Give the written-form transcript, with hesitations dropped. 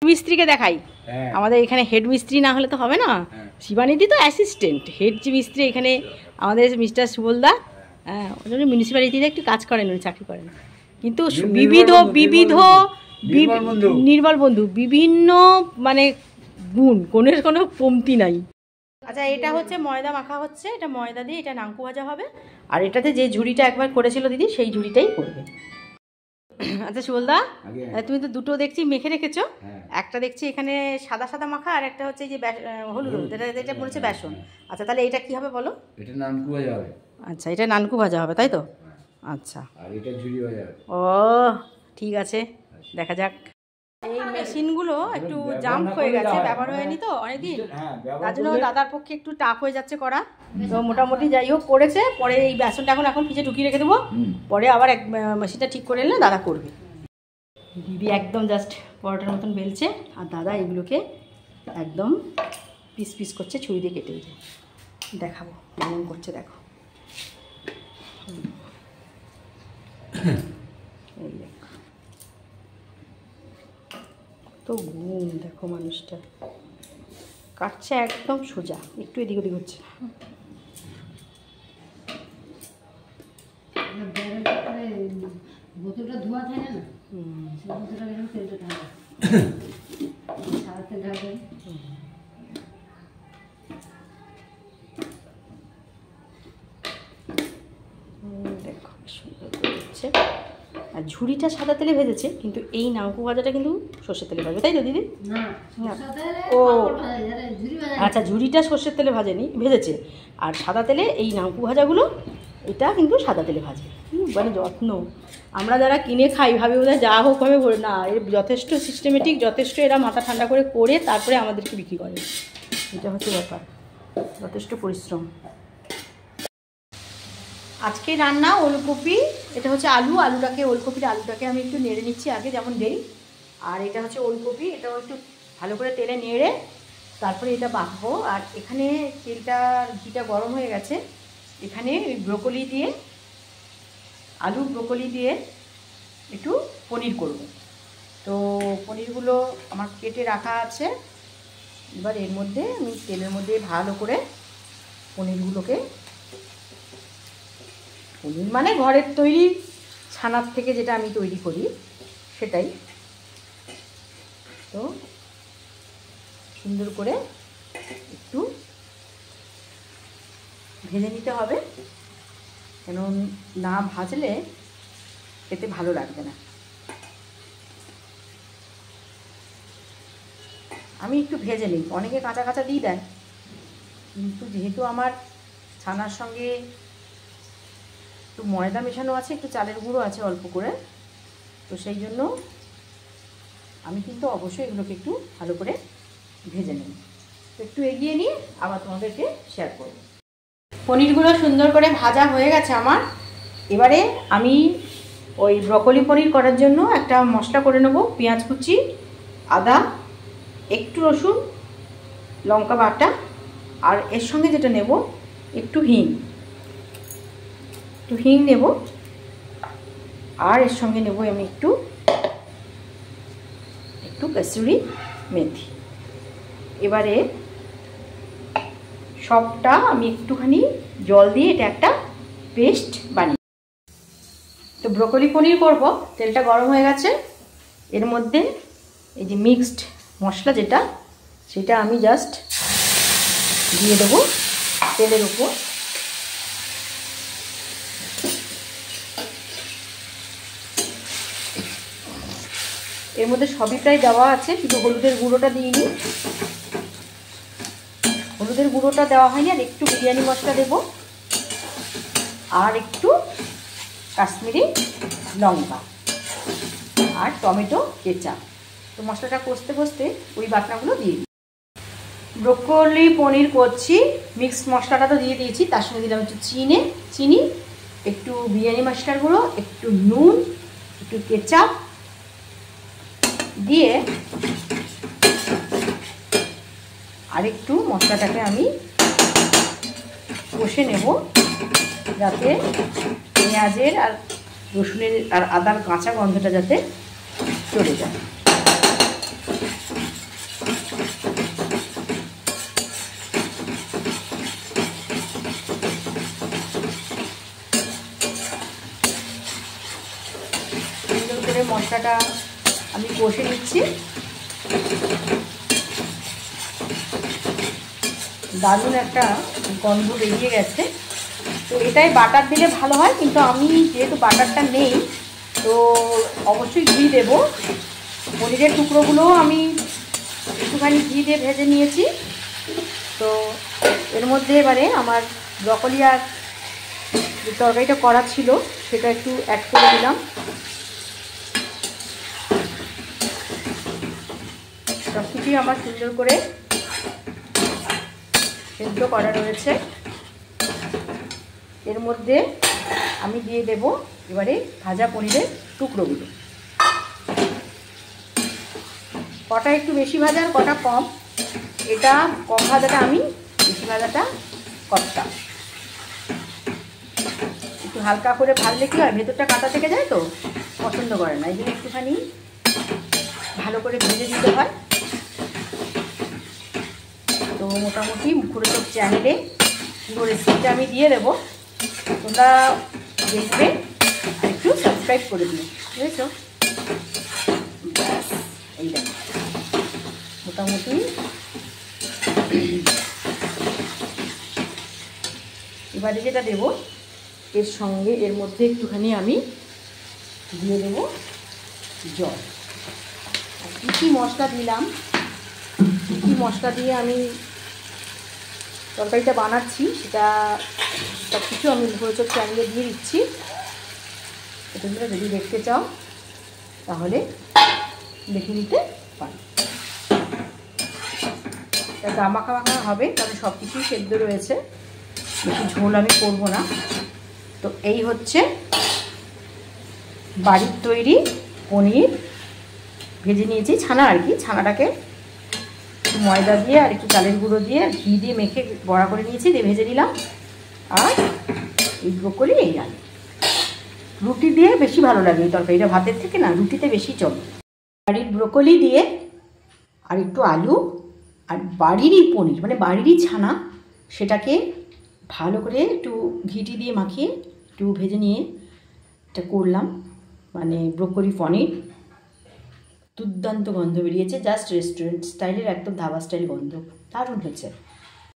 মিস্ত্রিকে দেখাই। আমাদের এখানে হেড মিস্ত্রি না হলে তো হবে না, শিবানীদি তো অ্যাসিস্ট্যান্ট, হেড যে মিস্ত্রি এখানে আমাদের মিস্টার সুবলদা। হ্যাঁ, ওই জন্য মিউনিসিপ্যালিটিতে একটু কাজ করেন, উনি চাকরি করেন, কিন্তু নির্মল বন্ধু বিভিন্ন মানে গুণের কোনো কমতি নাই। আচ্ছা, এটা হচ্ছে ময়দা মাখা হচ্ছে, এটা ময়দা দিয়ে এটা নাঙ্কু ভাজা হবে। আর এটাতে যে ঝুড়িটা একবার করেছিল দিদি, সেই ঝুড়িটাই করবে। আচ্ছা সুবলদা, তুমি তো দুটো দেখছি মেখে রেখেছো, একটা দেখছি এখানে সাদা সাদা মাখা, আর একটা হচ্ছে যে হলুদ হলুদ, এটা বলেছে বেসন। আচ্ছা, তাহলে এটা কি হবে বলো? এটা নানকু ভাজা হবে। আচ্ছা, এটা নানকু ভাজা হবে, তাই তো? আচ্ছা, আর এটা ঝুড়ি ভাজা হবে। ও ঠিক আছে, দেখা যাক। এই মেশিনগুলো একটু জাম্প হয়ে গেছে, ব্যবহার হয়নি তো অনেকদিন, তার জন্য দাদার পক্ষে একটু টাফ হয়ে যাচ্ছে করা। তো মোটামুটি যাই হোক করেছে, পরে এই বেসনটা এখন ফ্রিজে ঢুকিয়ে রেখে দেবো, পরে আবার এক মেশিনটা ঠিক করে এলে দাদা করবে। দিদি একদম জাস্ট পরোটার মতন বেলছে, আর দাদা এগুলোকে একদম পিস পিস করছে ছুরি দিয়ে কেটে দিয়ে। দেখাবো কেমন করছে, দেখো। এই দেখো তো গুণ, দেখো মানুষটা কাটছে একদম সোজা, একটু এদিক ওদিক হচ্ছে। বোতলটা ধোয়া থাকে না, বোতলটা তেলটা ঢালা, সাদা তেল ঢালবেন। দেখো সুন্দর হচ্ছে। আর ঝুড়িটা সাদা তেলে ভেজেছে, কিন্তু এই নাঙ্কু ভাজাটা কিন্তু সর্ষের তেলে ভাজবে, তাই তো দিদি? ও আচ্ছা, ঝুড়িটা সর্ষের তেলে ভেজেছে, আর সাদা তেলে এই নাঙ্কু ভাজাগুলো এটা কিন্তু সাদা তেলে ভাজে। মানে যত্ন, আমরা যারা কিনে খাই ভাবি বোধহয় যা হোক হবে, না, এর যথেষ্ট সিস্টেমেটিক, যথেষ্ট এরা মাথা ঠান্ডা করে তারপরে আমাদেরকে বিক্রি করে। এটা হচ্ছে ব্যাপার, যথেষ্ট পরিশ্রম। আজকে রান্না ওলকপি, এটা হচ্ছে আলুটাকে আলুটাকে আমি একটু নেড়ে নিচ্ছি আগে, যেমন দেই। আর এটা হচ্ছে ওলকপি, এটাও একটু ভালো করে তেলে নেড়ে তারপরে এটা বাঁধবো। আর এখানে ঘিটা গরম হয়ে গেছে, এখানে ব্রোকলি দিয়ে, ব্রোকলি দিয়ে একটু পনির করব। তো পনিরগুলো আমার কেটে রাখা আছে, এবার এর মধ্যে আমি তেলের মধ্যে ভালো করে পনিরগুলোকে, পনির মানে ঘরের তৈরি ছানার থেকে যেটা আমি তৈরি করি সেটাই, তো সুন্দর করে একটু ভেজে নিতে হবে, কেন না ভাজলে খেতে ভালো লাগবে না। আমি একটু ভেজে নিই, অনেকে কাঁচা কাঁচা দিয়ে দেয়, কিন্তু যেহেতু আমার ছানার সঙ্গে একটু ময়দা মেশানো আছে, একটু চালের গুঁড়ো আছে অল্প করে, তো সেই জন্য আমি কিন্তু অবশ্যই এগুলোকে একটু ভালো করে ভেজে নিই। তো একটু এগিয়ে নিয়ে আবার তোমাদেরকে শেয়ার করব। পনিরগুলো সুন্দর করে ভাজা হয়ে গেছে আমার। এবারে আমি ওই ব্রকলি পনির করার জন্য একটা মশলা করে নেব। পেঁয়াজ কুচি, আদা, একটু রসুন, লঙ্কা বাটা, আর এর সঙ্গে যেটা নেব একটু হিং নেব, আর এর সঙ্গে নেব আমি একটু কসুরি মেথি। এবারে সবটা আমি একটুখানি জল দিয়ে এটা একটা পেস্ট বানিয়ে, তো ব্রকলি পনির করব। তেলটা গরম হয়ে গেছে, এর মধ্যে এই যে মিক্সড মশলা যেটা, সেটা আমি জাস্ট দিয়ে দেবো তেলের উপর। এর মধ্যে সবই প্রায় দেওয়া আছে, শুধু হলুদের গুঁড়োটা দিইনি, হলুদের গুঁড়োটা দেওয়া হয়নি, আর একটু বিরিয়ানি মশলা দেব, আর একটু কাশ্মীরি লঙ্কা, আর টমেটো কেচাপ। তো মশলাটা কষতে কষতে ওই বাটনাগুলো দিয়ে দিই। ব্রোকলি পনির করছি, মিক্সড মশলাটা তো দিয়ে দিয়েছি, তার সঙ্গে দিলাম একটু চিনি, একটু বিরিয়ানি মশলার গুঁড়ো, একটু নুন, একটু কেচাপ দিয়ে আরেকটু মশলাটাকে আমি কষে নেব, যাতে পেঁয়াজের আর রসুনের আর আদার কাঁচা গন্ধটা যাতে চলে যায়। করে মশলাটা আমি কষে নিচ্ছি। দারুণ একটা গন্ধ বেরিয়ে গেছে। তো এটাই বাটার দিলে ভালো হয়, কিন্তু আমি যেহেতু বাটারটা নেই তো অবশ্যই ঘি দেবো। পনিরের টুকরোগুলোও আমি একটুখানি ঘি দিয়ে ভেজে নিয়েছি। তো এর মধ্যে এবারে আমার ব্রকলি আর যে তরকারিটা করা ছিল সেটা একটু অ্যাড করে দিলাম। সব কিছুই আমার সুন্দর করে সেদ্ধ করা রয়েছে। এর মধ্যে আমি দিয়ে দেব এবারে ভাজা পনিরের টুকরোগুলো। কটা একটু বেশি ভাজা আর কটা কম, এটা কম ভাজাটা আমি, বেশি ভাজাটা কমটা। একটু হালকা করে ভাজলে কী হয়, ভেতরটা কাঁচা থেকে যায় তো পছন্দ করে না, এই জন্য একটুখানি ভালো করে ভেজে দিতে হয়। তো মোটামুটি মুখরোচক চ্যানেলে পুরো রেসিপিটা আমি দিয়ে দেবো, তোমরা দেখবে আর একটু সাবস্ক্রাইব করে দিও, বুঝেছো? ব্যাস, এই দেখো মোটামুটি এবারে যেটা দেবো এর সঙ্গে, এর মধ্যে একটুখানি আমি দিয়ে দেবো জল। আর কী কী মশলা দিলাম, কী কী মশলা দিয়ে আমি তরকারিটা বানাচ্ছি সেটা সব কিছু আমি মুখরোচক চ্যানেলে দিয়ে দিচ্ছি। এটা যদি দেখতে চাও তাহলে দেখে নিতে পারো। এটা মাখা মাখা হবে কারণ সব কিছুই সেদ্ধ রয়েছে, বেশি ঝোল আমি করবো না। তো এই হচ্ছে বাড়ির তৈরি পনির। ভেজে নিয়েছি ছানা আর কি, ছানাটাকে ময়দা দিয়ে আর একটু চালের গুঁড়ো দিয়ে ঘি দিয়ে মেখে বড়া করে নিয়েছি, দিয়ে ভেজে নিলাম। আর এই ব্রোকলি, এই আলু, রুটি দিয়ে বেশি ভালো লাগে এই তরকারিটা, ভাতের থেকে না রুটিতে বেশি চলে। বাড়ির ব্রোকলি দিয়ে আর একটু আলু আর বাড়িরই পনির, মানে বাড়িরই ছানা, সেটাকে ভালো করে একটু ঘিটি দিয়ে মাখিয়ে একটু ভেজে নিয়ে এটা করলাম, মানে ব্রোকলি পনির। দুর্দান্ত গন্ধ বেরিয়েছে, জাস্ট রেস্টুরেন্ট স্টাইলের, একদম ধাবা স্টাইল গন্ধ, দারুণ হয়েছে।